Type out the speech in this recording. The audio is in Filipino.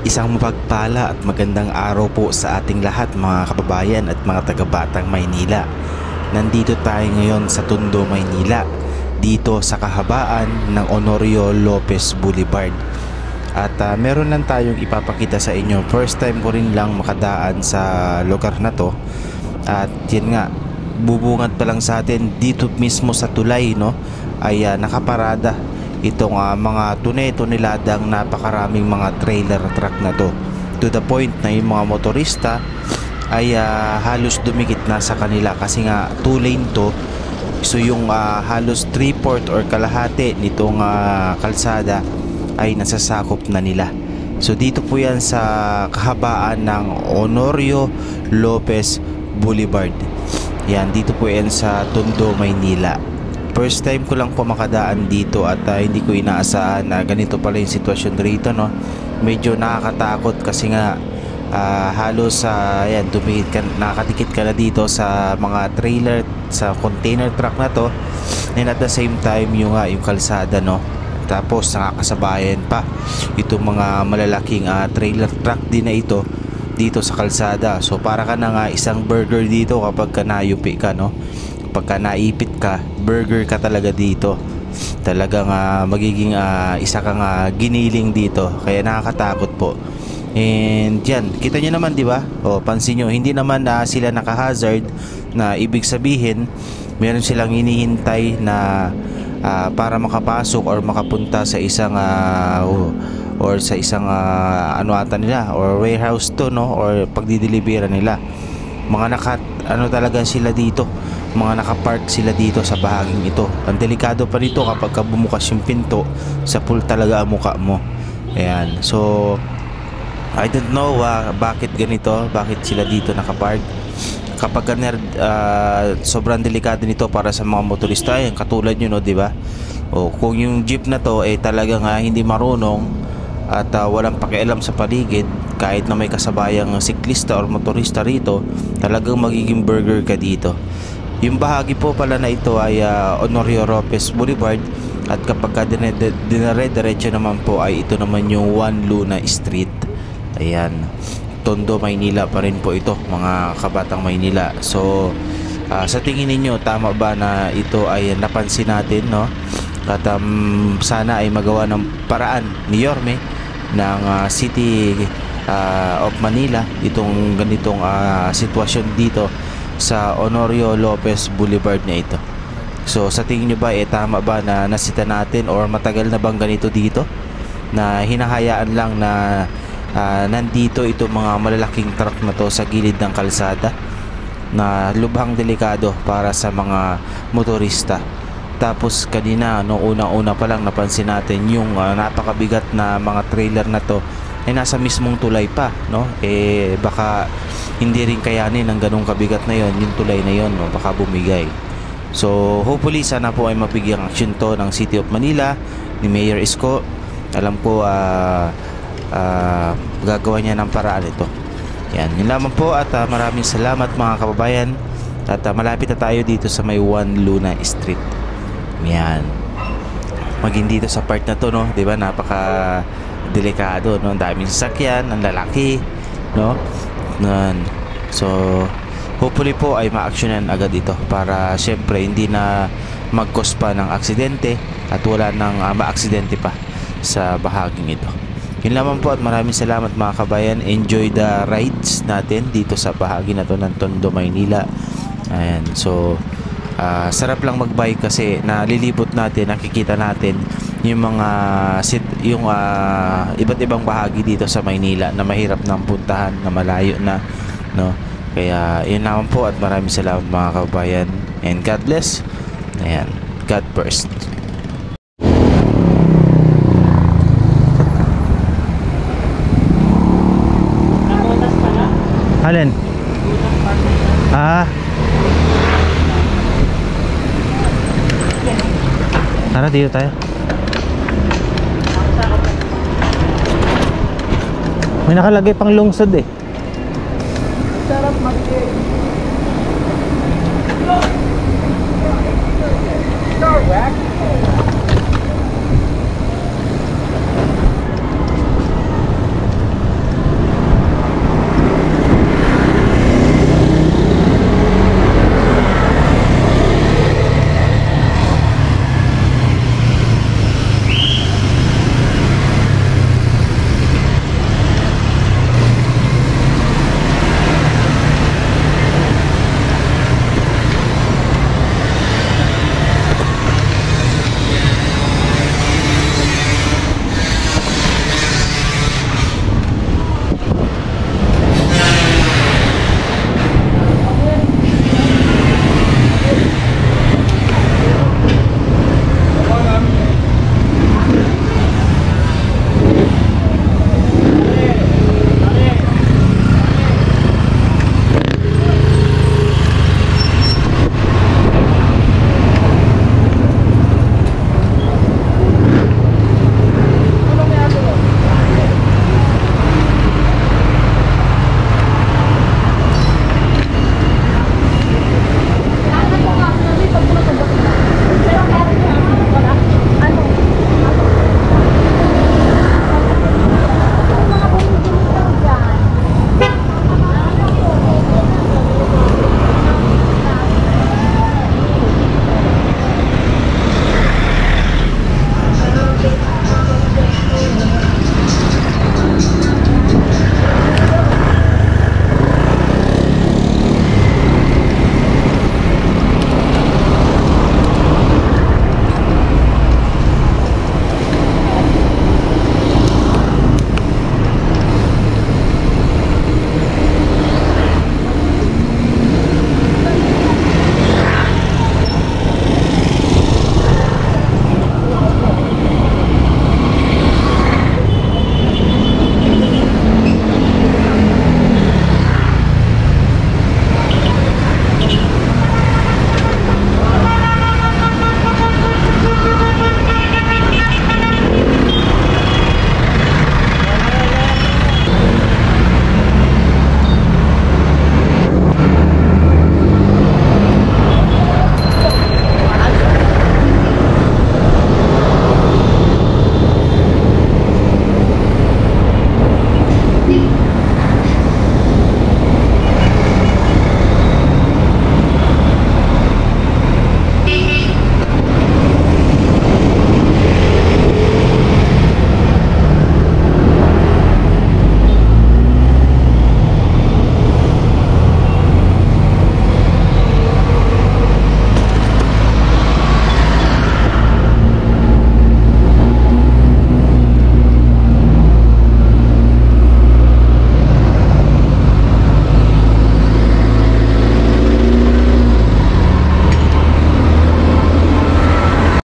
Isang mapagpala at magandang araw po sa ating lahat mga kababayan at mga taga-Batang Maynila. Nandito tayo ngayon sa Tondo, Maynila, dito sa kahabaan ng Honorio Lopez Boulevard. At meron lang tayong ipapakita sa inyo. First time ko rin lang makadaan sa lugar na to. At yun nga, bubungad pa lang sa atin dito mismo sa tulay, no, ay nakaparada itong mga tune-tuneladang napakaraming mga trailer truck na to, to the point na yung mga motorista ay halos dumikit na sa kanila kasi nga 2 lane to. So yung halos 3/4 or kalahati nitong kalsada ay nasasakop na nila. So dito po yan sa kahabaan ng Honorio Lopez Boulevard. Yan, dito po yan sa Tondo, Maynila. First time ko lang po makadaan dito at hindi ko inaasahan na ganito pala yung sitwasyon dito, no. Medyo nakakatakot kasi nga halos yan, nakakadikit ka na dito sa mga trailer, sa container truck na to, and at the same time yung kalsada, no. Tapos nakakasabayan pa itong mga malalaking trailer truck din na ito dito sa kalsada. So para ka na nga isang burger dito kapag ka nayupi ka, no. Pagka naipit ka, burger ka talaga dito. Talagang magiging isa kang giniling dito. Kaya nakakatakot po. And yan, kita nyo naman, di ba? O, pansin nyo, hindi naman sila naka-hazard, na ibig sabihin meron silang hinihintay na para makapasok or makapunta sa isang or sa isang ano ata nila, or warehouse to, no, or pagdidelibera nila. Mga talaga sila dito, mga nakapark sila dito sa bahaging ito. Ang delikado pa nito kapag bumukas yung pinto, sa pool talaga ang mukha mo. Ayan, so I don't know bakit ganito, bakit sila dito nakapark. Kapag sobrang delikado nito para sa mga motorista, yan, katulad nyo, no, di ba? O kung yung jeep na to ay talagang hindi marunong at walang pakialam sa paligid, kahit na may kasabayang siklista or motorista rito, talagang magiging burger ka dito. Yung bahagi po pala na ito ay Honorio Lopez Boulevard, at kapag dinare-diretso naman po ay ito naman yung Juan Luna Street. Ayan, Tondo, Maynila pa rin po ito mga kabatang Maynila. So sa tingin ninyo, tama ba na ito ay napansin natin, no? At sana ay magawa ng paraan ni Yorme ng City of Manila itong ganitong sitwasyon dito sa Honorio Lopez Boulevard na ito. So sa tingin nyo ba tama ba na nasita natin, or matagal na bang ganito dito na hinahayaan lang na nandito itong mga malalaking truck na to sa gilid ng kalsada, na lubhang delikado para sa mga motorista? Tapos kanina, no, unang-una pa lang napansin natin yung napakabigat na mga trailer na to ay nasa mismong tulay pa, no. Baka hindi rin kayanin ng ganung kabigat na yon, yung tulay na yon, no, baka bumigay. So hopefully sana po ay mabigyang action to ng City of Manila, ni Mayor Isko. Alam ko gagawa niya ng paraan ito. Yan, yun lamang po, at maraming salamat mga kababayan. At malapit na tayo dito sa may Juan Luna Street. Yan, maging dito sa part na to, no, di ba, napaka delikado, no, ang daming sasakyan, ang lalaki, no. So hopefully po ay ma-actionan agad ito para syempre hindi na mag-cause pa ng aksidente at wala nang ma-aksidente pa sa bahaging ito. Yun lamang po, at maraming salamat mga kabayan. Enjoy the rides natin dito sa bahagi na to ng Tondo, Maynila. Ayan, so sarap lang mag-bike kasi nalilibot natin, nakikita natin yung mga iba't ibang bahagi dito sa Maynila na mahirap nang puntahan, na malayo na, no. Kaya yun naman po, at maraming salamat mga kabayan, and God bless. Ayan, God first. Alin? Tara, dito tayo. May nakalagay pang lungsod eh. Sarap mag-game.